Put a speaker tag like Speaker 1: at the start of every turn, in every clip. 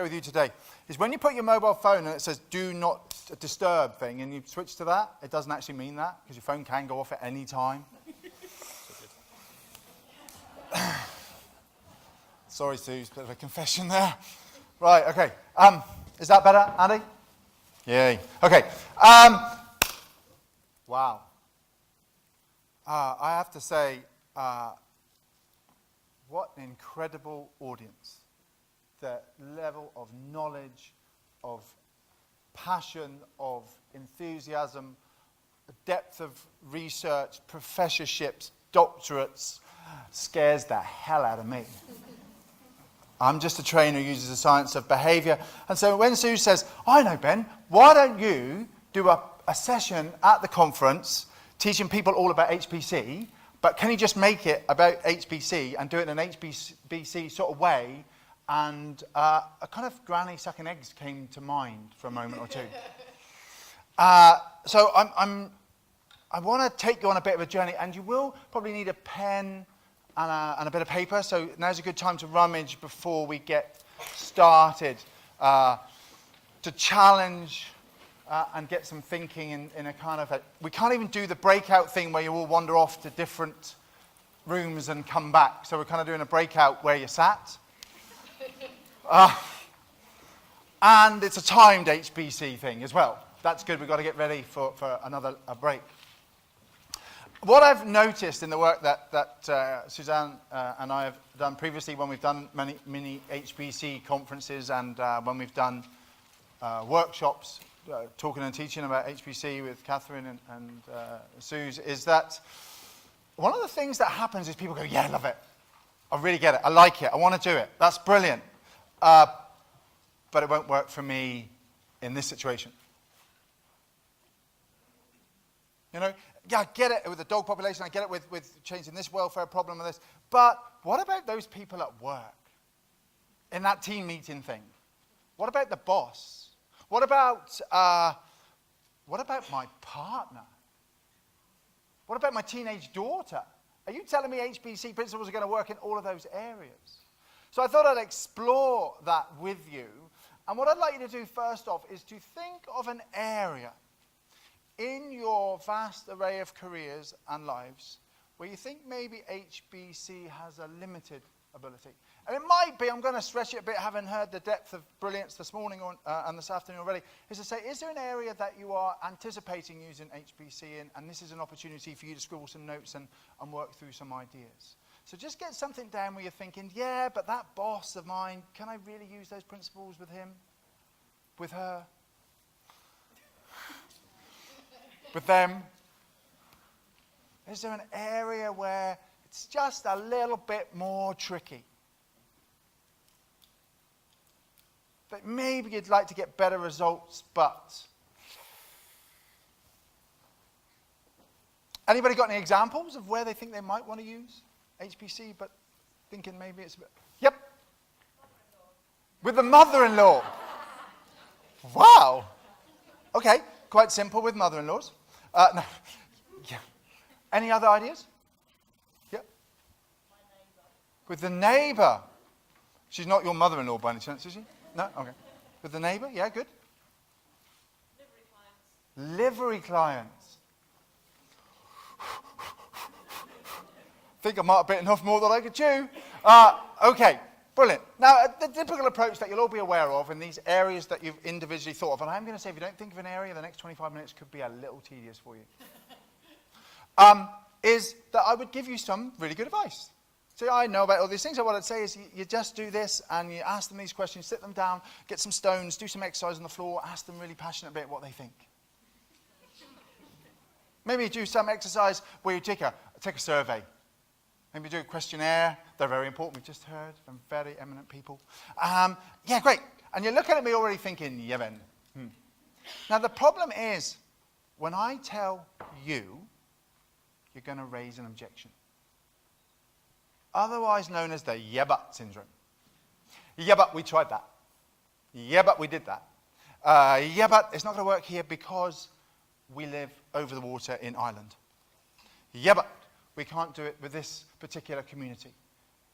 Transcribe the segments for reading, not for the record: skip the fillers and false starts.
Speaker 1: with you today is when you put your mobile phone and it says do not disturb thing and you switch to that, it doesn't actually mean that because your phone can go off at any time. Sorry, Sue, it's a bit of a confession there. Right, okay. Is that better, Andy? Yay. Okay. Wow. I have to say, what an incredible audience. The level of knowledge, of passion, of enthusiasm, depth of research, professorships, doctorates, scares the hell out of me. I'm just a trainer who uses the science of behaviour. And so when Sue says, I know, Ben, why don't you do a session at the conference teaching people all about HPC, but can you just make it about HPC and do it in an HPC sort of way? And a kind of granny sucking eggs came to mind for a moment or two. So I want to take you on a bit of a journey, and you will probably need a pen and a bit of paper. So now's a good time to rummage before we get started, to challenge and get some thinking in a kind of we can't even do the breakout thing where you all wander off to different rooms and come back. So we're kind of doing a breakout where you sat. And it's a timed HBC thing as well. That's good. We've got to get ready for another break. What I've noticed in the work that Suzanne and I have done previously when we've done many HBC conferences and when we've done workshops talking and teaching about HBC with Catherine and Suze is that one of the things that happens is people go, yeah, I love it. I really get it. I like it. I want to do it. That's brilliant. But it won't work for me in this situation. You know, yeah, I get it with the dog population. I get it with changing this welfare problem and this. But what about those people at work? In that team meeting thing? What about the boss? What about my partner? What about my teenage daughter? Are you telling me HBC principles are going to work in all of those areas? So I thought I'd explore that with you. And what I'd like you to do first off is to think of an area in your vast array of careers and lives where you think maybe HBC has a limited ability. And it might be, I'm going to stretch it a bit, having heard the depth of brilliance this morning and this afternoon already, is to say, is there an area that you are anticipating using HBC in, and this is an opportunity for you to scribble some notes and work through some ideas. So just get something down where you're thinking, yeah, but that boss of mine, can I really use those principles with him? With her? With them? Is there an area where it's just a little bit more tricky? That maybe you'd like to get better results, but... Anybody got any examples of where they think they might want to use HPC, but thinking maybe it's a bit... Yep. With the mother-in-law. Wow. Okay, quite simple with mother-in-laws. No. Yeah. Any other ideas? Yep. My neighbour. With the neighbour. She's not your mother-in-law by any chance, is she? No? Okay. With the neighbour? Yeah, good. Livery clients. Think I might have bitten off more than I could chew. Okay, brilliant. Now, the typical approach that you'll all be aware of in these areas that you've individually thought of, and I'm going to say if you don't think of an area, the next 25 minutes could be a little tedious for you, is that I would give you some really good advice. See, I know about all these things. So what I'd say is you just do this and you ask them these questions, sit them down, get some stones, do some exercise on the floor, ask them really passionate about what they think. Maybe do some exercise where you take a survey. Maybe do a questionnaire. They're very important. We've just heard from very eminent people. Yeah, great. And you're looking at me already thinking, yeah, then. Now, the problem is, when I tell you, you're going to raise an objection. Otherwise known as the yeah, but syndrome. Yeah, but we tried that. Yeah, but we did that. Yeah, but it's not going to work here because we live over the water in Ireland. Yeah, but we can't do it with this particular community.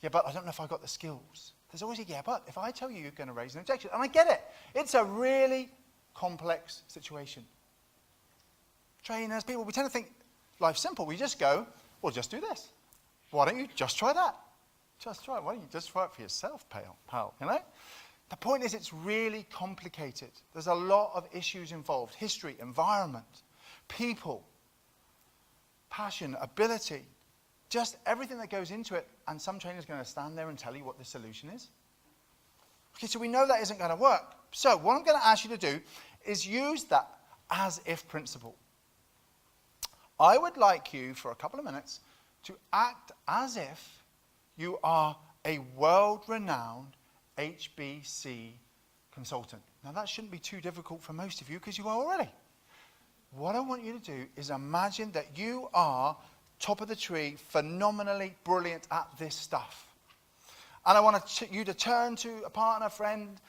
Speaker 1: Yeah, but I don't know if I've got the skills. There's always a yeah, but if I tell you you're going to raise an objection, and I get it. It's a really complex situation. Trainers, people, we tend to think life's simple. We just go, well, just do this. Why don't you just try that? Just try it. Why don't you just try it for yourself, pal? You know? The point is it's really complicated. There's a lot of issues involved. History, environment, people, passion, ability, just everything that goes into it. And some trainer's going to stand there and tell you what the solution is. Okay, so we know that isn't going to work. So what I'm going to ask you to do is use that as-if principle. I would like you, for a couple of minutes, to act as if you are a world-renowned HBC consultant. Now, that shouldn't be too difficult for most of you because you are already. What I want you to do is imagine that you are top of the tree, phenomenally brilliant at this stuff. And I want you to turn to a partner, friend,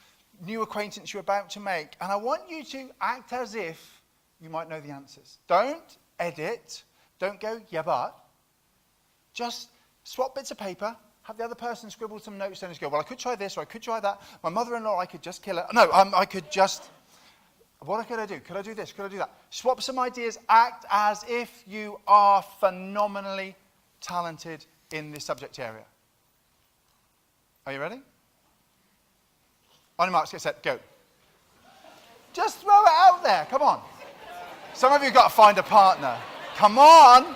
Speaker 1: new acquaintance you're about to make, and I want you to act as if you might know the answers. Don't edit. Don't go, yeah, but. Just swap bits of paper. Have the other person scribble some notes and just go, well, I could try this or I could try that. My mother-in-law, I could just kill her. No, I could just... What could I do? Could I do this? Could I do that? Swap some ideas. Act as if you are phenomenally talented in this subject area. Are you ready? On your marks, get set, go. Just throw it out there. Come on. Some of you got to find a partner. Come on.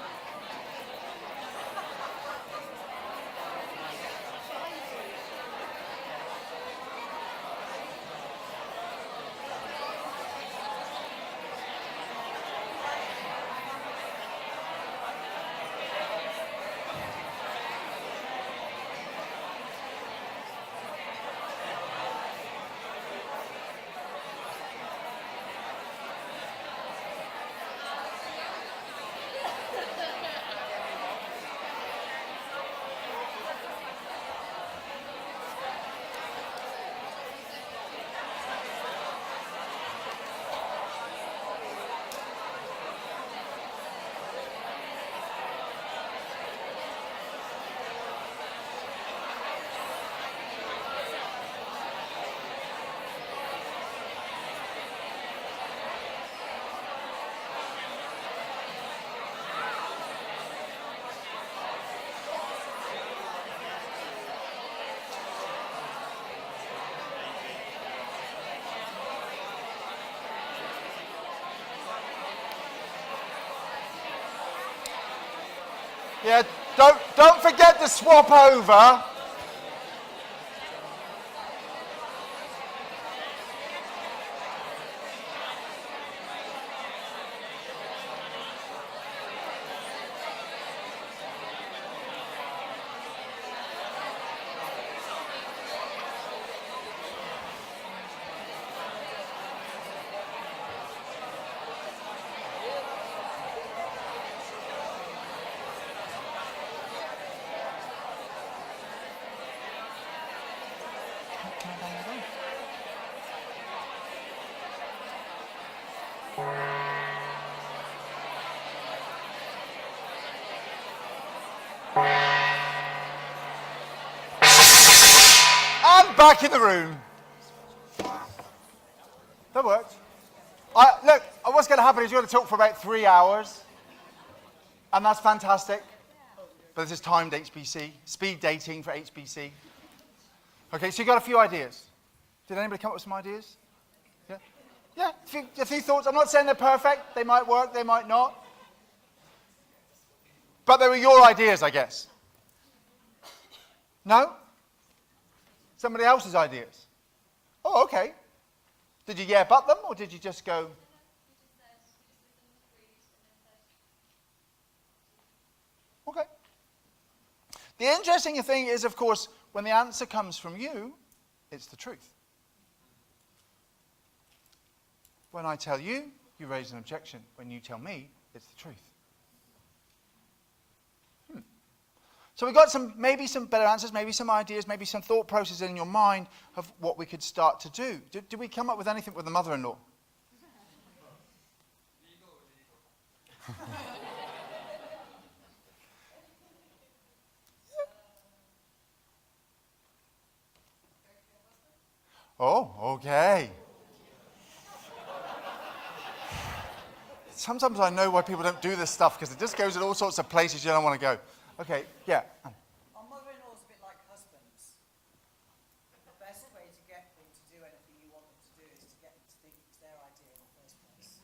Speaker 1: Yeah, don't forget to swap over. And back in the room. That worked. Look, what's going to happen is you're going to talk for about 3 hours. And that's fantastic. But this is timed HBC, speed dating for HBC. Okay, so you got a few ideas. Did anybody come up with some ideas? Yeah? Yeah, a few thoughts. I'm not saying they're perfect. They might work, they might not. But they were your ideas, I guess. No? Somebody else's ideas. Oh, okay. Did you yeah but them, or did you just go... Okay. The interesting thing is, of course, when the answer comes from you, it's the truth. When I tell you, you raise an objection. When you tell me, it's the truth. So we've got maybe some better answers, maybe some ideas, maybe some thought processes in your mind of what we could start to do. Did we come up with anything with the mother-in-law? sometimes I know why people don't do this stuff, because it just goes in all sorts of places you don't want to go. Okay, yeah.
Speaker 2: Our mother-in-law's a bit like husbands. The best way to get them to do anything you want them to do is to get them to think it's their idea in the first place.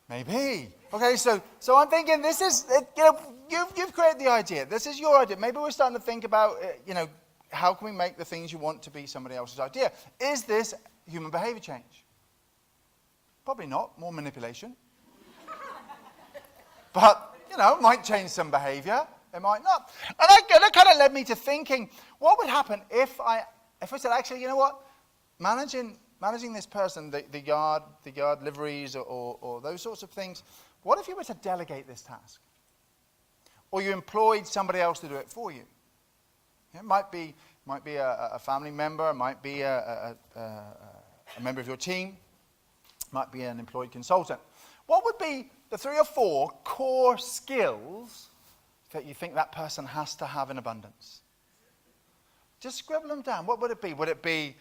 Speaker 1: Maybe. Okay, so I'm thinking this is, you've created the idea. This is your idea. Maybe we're starting to think about, how can we make the things you want to be somebody else's idea? Is this human behavior change? Probably not. More manipulation. But, it might change some behavior. It might not. And that kind of led me to thinking, what would happen if I said, actually, you know what? Managing this person, the yard liveries or those sorts of things, what if you were to delegate this task? Or you employed somebody else to do it for you? It might be a family member, it might be a member of your team, it might be an employed consultant. What would be the 3 or 4 core skills that you think that person has to have in abundance? Just scribble them down. What would it be? Would it be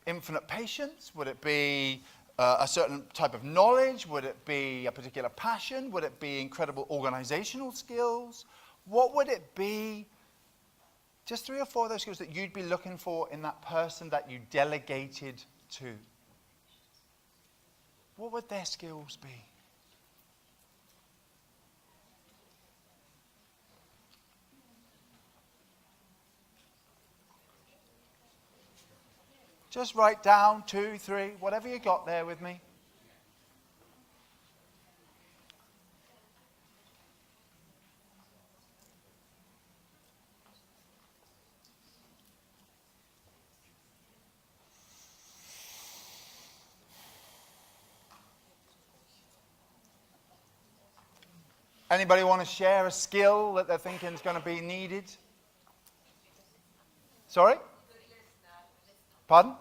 Speaker 1: infinite patience? Would it be a certain type of knowledge? Would it be a particular passion? Would it be incredible organizational skills? What would it be? Just 3 or 4 of those skills that you'd be looking for in that person that you delegated to. What would their skills be? Just write down 2, 3, whatever you got there with me. Anybody want to share a skill that they're thinking is going to be needed? Sorry? Pardon?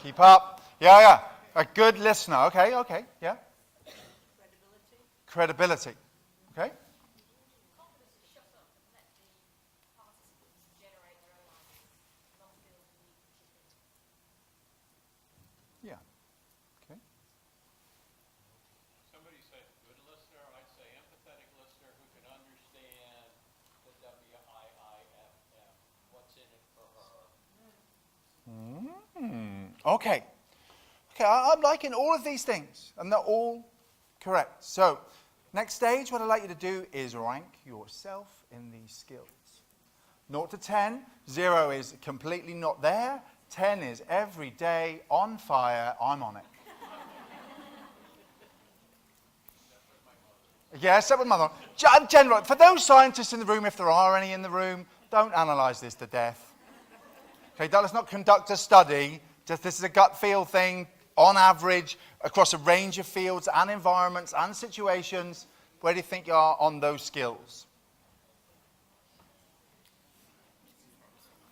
Speaker 1: Keep up. Yeah. A good listener. Okay, yeah. Credibility. Okay. Yeah. Okay.
Speaker 3: Somebody said good listener. I'd say empathetic listener who can understand the WIIFM. What's in it for her?
Speaker 1: Okay, I'm liking all of these things, and they're all correct. So, next stage, what I'd like you to do is rank yourself in these skills. 0 to 10, 0 is completely not there, 10 is every day, on fire, I'm on it. Yeah, except with mother. General, for those scientists in the room, if there are any in the room, don't analyze this to death. Okay, let's not conduct a study. Just this is a gut feel thing, on average, across a range of fields and environments and situations. Where do you think you are on those skills?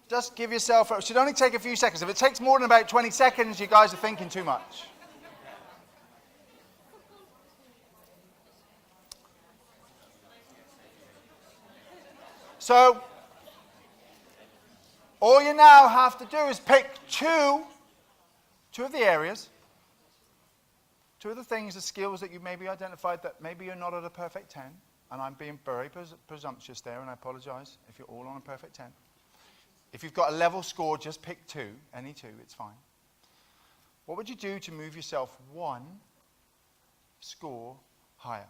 Speaker 1: Just give yourself, it should only take a few seconds. If it takes more than about 20 seconds, you guys are thinking too much. So, all you now have to do is pick two of the areas, 2 of the things, the skills that you maybe identified that maybe you're not at a perfect 10, and I'm being very presumptuous there, and I apologize if you're all on a perfect 10. If you've got a level score, just pick 2, any 2, it's fine. What would you do to move yourself 1 score higher?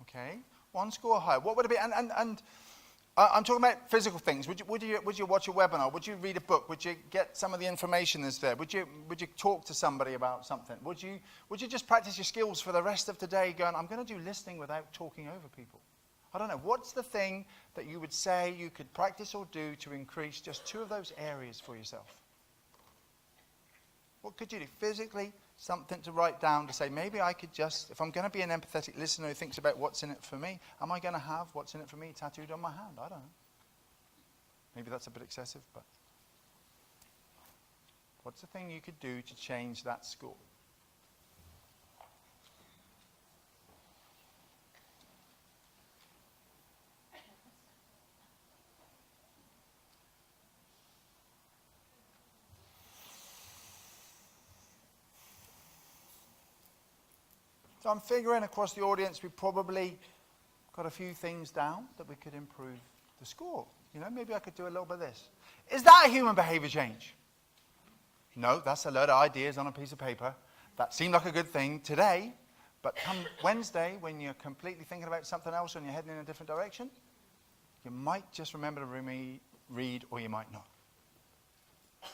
Speaker 1: Okay, 1 score higher. What would it be? And I'm talking about physical things. Would you watch a webinar? Would you read a book? Would you get some of the information that's there? Would you talk to somebody about something? Would you just practice your skills for the rest of today going, I'm going to do listening without talking over people? I don't know. What's the thing that you would say you could practice or do to increase just 2 of those areas for yourself? What could you do? Physically, something to write down to say, maybe I could just, if I'm going to be an empathetic listener who thinks about what's in it for me, am I going to have what's in it for me tattooed on my hand? I don't know. Maybe that's a bit excessive, but what's the thing you could do to change that score? So I'm figuring across the audience we probably got a few things down that we could improve the score. You know, maybe I could do a little bit of this. Is that a human behavior change? No, that's a load of ideas on a piece of paper. That seemed like a good thing today, but come Wednesday, when you're completely thinking about something else and you're heading in a different direction, you might just remember to read, or you might not.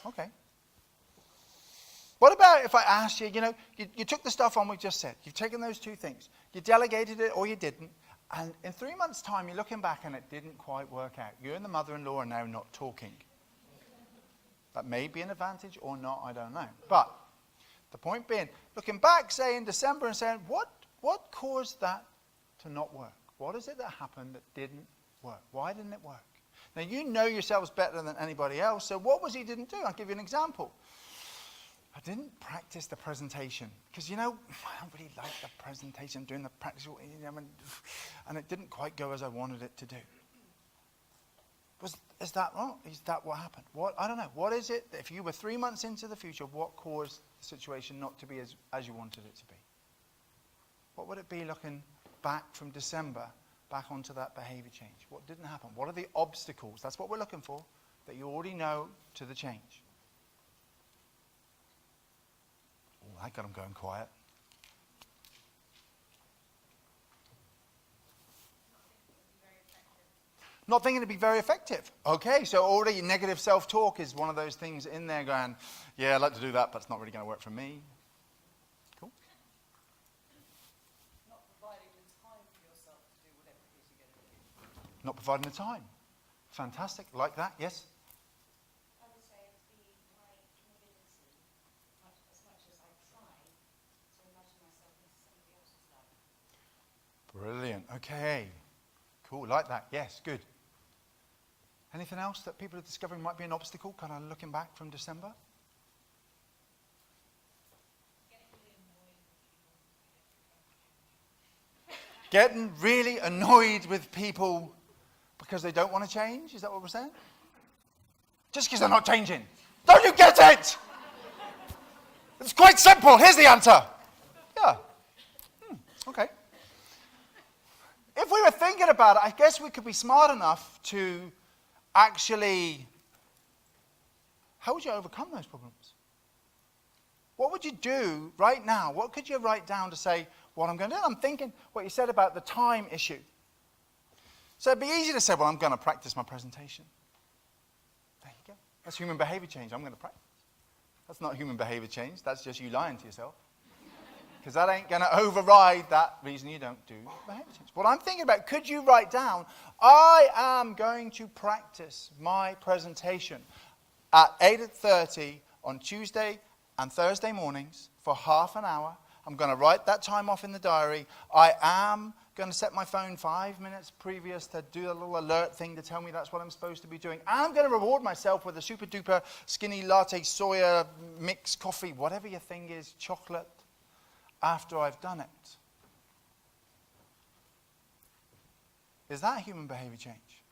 Speaker 1: Okay. What about if I asked you, you took the stuff on we just said. You've taken those two things. You delegated it or you didn't. And in 3 months' time, you're looking back and it didn't quite work out. You and the mother-in-law are now not talking. That may be an advantage or not, I don't know. But the point being, looking back, say in December and saying, what caused that to not work? What is it that happened that didn't work? Why didn't it work? Now, you know yourselves better than anybody else, so what was he didn't do? I'll give you an example. I didn't practice the presentation because, I don't really like the presentation, doing the practical, and it didn't quite go as I wanted it to do. Is that wrong? Is that what happened? I don't know. What is it, if you were 3 months into the future, what caused the situation not to be as you wanted it to be? What would it be looking back from December, back onto that behavior change? What didn't happen? What are the obstacles? That's what we're looking for, that you already know to the change. Oh, I got them going quiet. Not thinking it'd be very effective. Okay, so already negative self-talk is one of those things in there going, yeah, I'd like to do that, but it's not really going to work for me. Cool.
Speaker 2: Not providing the time for yourself to do whatever it is you're going to do.
Speaker 1: Not providing the time. Fantastic. Like that, yes?
Speaker 4: I would say it's my inability, as much as I try, to imagine myself into somebody else's life.
Speaker 1: Brilliant. Okay. Cool. Like that. Yes. Good. Anything else that people are discovering might be an obstacle, kind of looking back from December? Getting really annoyed with people because they don't want to change? Is that what we're saying? Just because they're not changing. Don't you get it? It's quite simple. Here's the answer. Yeah. Okay. If we were thinking about it, I guess we could be smart enough to actually, how would you overcome those problems? What would you do right now? What could you write down to say, what I'm going to do? I'm thinking what you said about the time issue. So it'd be easy to say, well, I'm going to practice my presentation. There you go. That's human behavior change. I'm going to practice. That's not human behavior change. That's just you lying to yourself. Because that ain't going to override that reason you don't do behavior change. What I'm thinking about, could you write down, I am going to practice my presentation at 8:30 on Tuesday and Thursday mornings for half an hour. I'm going to write that time off in the diary. I am going to set my phone 5 minutes previous to do a little alert thing to tell me that's what I'm supposed to be doing. I'm going to reward myself with a super duper skinny latte soya mix coffee, whatever your thing is, chocolate, after I've done it. Is that human behavior change?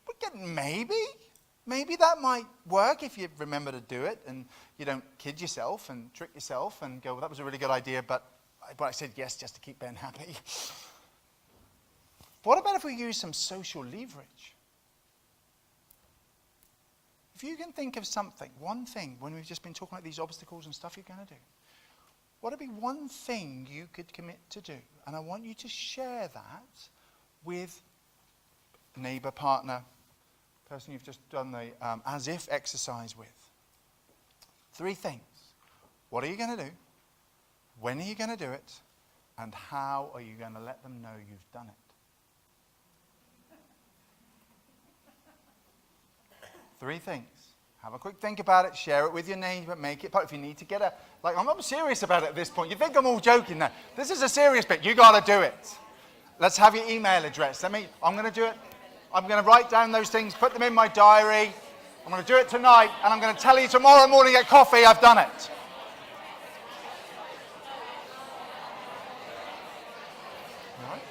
Speaker 1: We're getting maybe that might work if you remember to do it and you don't kid yourself and trick yourself and go, well, that was a really good idea, but I said yes just to keep Ben happy. What about if we use some social leverage? If you can think of something, one thing, when we've just been talking about these obstacles and stuff you're going to do, what would be one thing you could commit to do? And I want you to share that with a neighbor, partner, person you've just done the as if exercise with. 3 things. What are you going to do? When are you going to do it? And how are you going to let them know you've done it? 3 things. Have a quick think about it. Share it with your neighbor. Make it. But if you need to get a... I'm not serious about it at this point. You think I'm all joking now. This is a serious bit. You got to do it. Let's have your email address. I'm going to do it. I'm going to write down those things, put them in my diary. I'm going to do it tonight, and I'm going to tell you tomorrow morning at coffee I've done it. All right?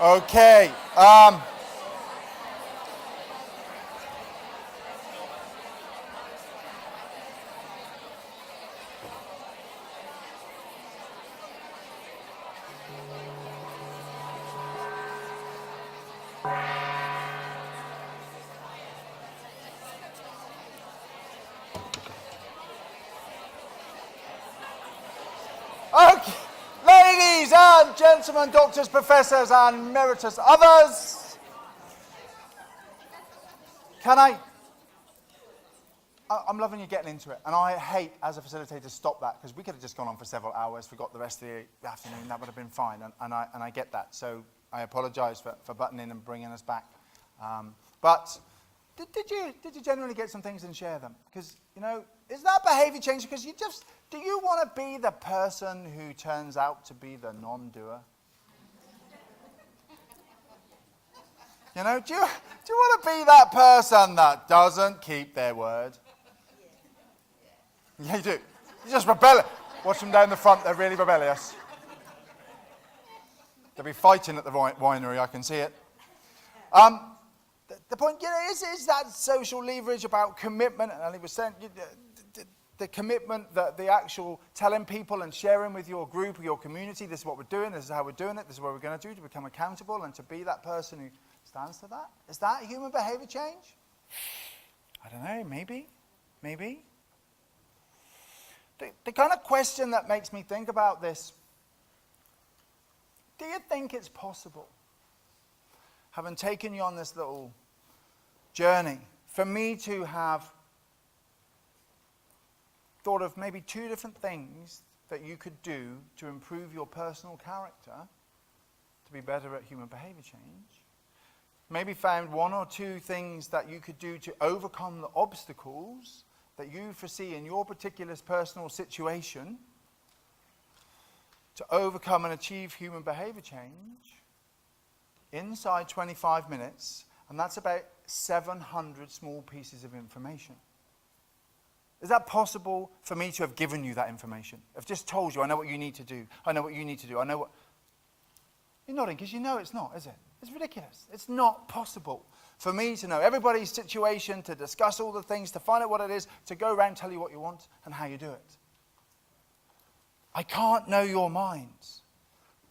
Speaker 1: Okay. Okay. Ladies and gentlemen, doctors, professors, and emeritus others, I'm loving you getting into it, and I hate, as a facilitator, to stop that, because we could have just gone on for several hours, forgot the rest of the afternoon, that would have been fine, and I get that, so I apologize for butting in and bringing us back. But did you generally get some things and share them? Because, is that behavior change? Because do you want to be the person who turns out to be the non-doer? Do you want to be that person that doesn't keep their word? Yeah, you do. You just rebel. Watch them down the front, they're really rebellious. They'll be fighting at the winery, I can see it. The point, is that social leverage about commitment, and Ali was saying, the commitment, the actual telling people and sharing with your group, your community, this is what we're doing, this is how we're doing it, this is what we're going to do to become accountable and to be that person who stands for that? Is that human behavior change? I don't know, maybe. The kind of question that makes me think about this, do you think it's possible, having taken you on this little journey, for me to have thought of maybe 2 different things that you could do to improve your personal character, to be better at human behavior change? Maybe found 1 or 2 things that you could do to overcome the obstacles that you foresee in your particular personal situation, to overcome and achieve human behavior change inside 25 minutes, and that's about 700 small pieces of information. Is that possible for me to have given you that information? I've just told you, I know what you need to do. I know what you need to do. I know what... You're nodding because you know it's not, is it? It's ridiculous. It's not possible for me to know everybody's situation, to discuss all the things, to find out what it is, to go around and tell you what you want and how you do it. I can't know your minds.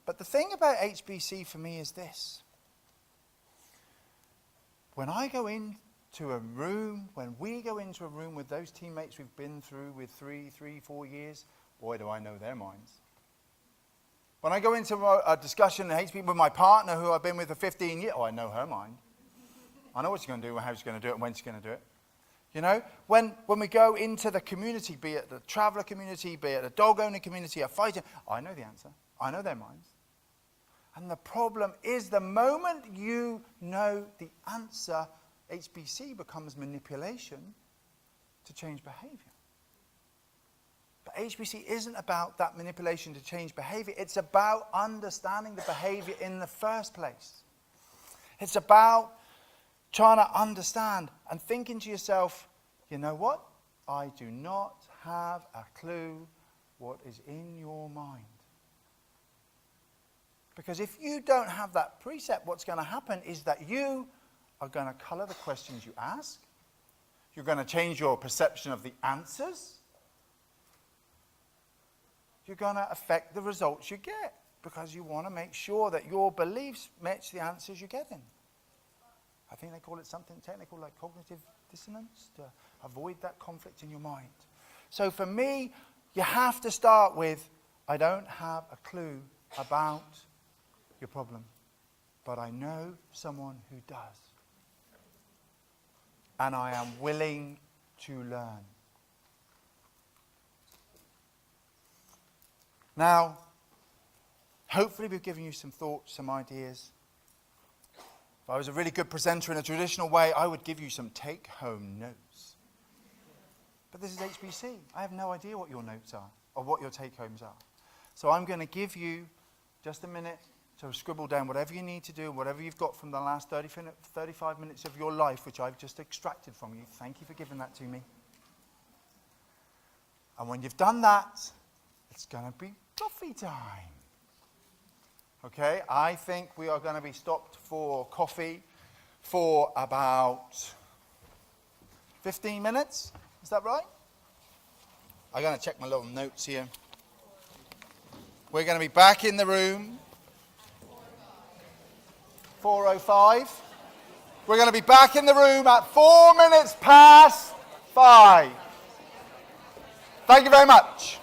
Speaker 1: But the thing about HBC for me is this. When I go into a room, when we go into a room with those teammates we've been through with 3, 4 years, boy, do I know their minds. When I go into a discussion in HBC with my partner who I've been with for 15 years, I know her mind. I know what she's going to do, how she's going to do it, and when she's going to do it. When we go into the community, be it the traveller community, be it a dog owner community, a fighter, I know the answer. I know their minds. And the problem is the moment you know the answer, HBC becomes manipulation to change behavior. But HBC isn't about that manipulation to change behavior. It's about understanding the behavior in the first place. It's about trying to understand and thinking to yourself, you know what? I do not have a clue what is in your mind. Because if you don't have that precept, what's going to happen is that you are going to colour the questions you ask. You're going to change your perception of the answers. You're going to affect the results you get because you want to make sure that your beliefs match the answers you're getting. I think they call it something technical like cognitive dissonance, to avoid that conflict in your mind. So for me, you have to start with, I don't have a clue about your problem, but I know someone who does. And I am willing to learn. Now, hopefully we've given you some thoughts, some ideas. If I was a really good presenter in a traditional way, I would give you some take-home notes. But this is HBC. I have no idea what your notes are or what your take-homes are. So I'm going to give you just a minute to scribble down whatever you need to do, whatever you've got from the last 35 minutes of your life, which I've just extracted from you. Thank you for giving that to me. And when you've done that, it's going to be coffee time. Okay, I think we are going to be stopped for coffee for about 15 minutes. Is that right? I'm going to check my little notes here. We're going to be back in the room. 4:05. We're going to be back in the room at 4 minutes past 5. Thank you very much.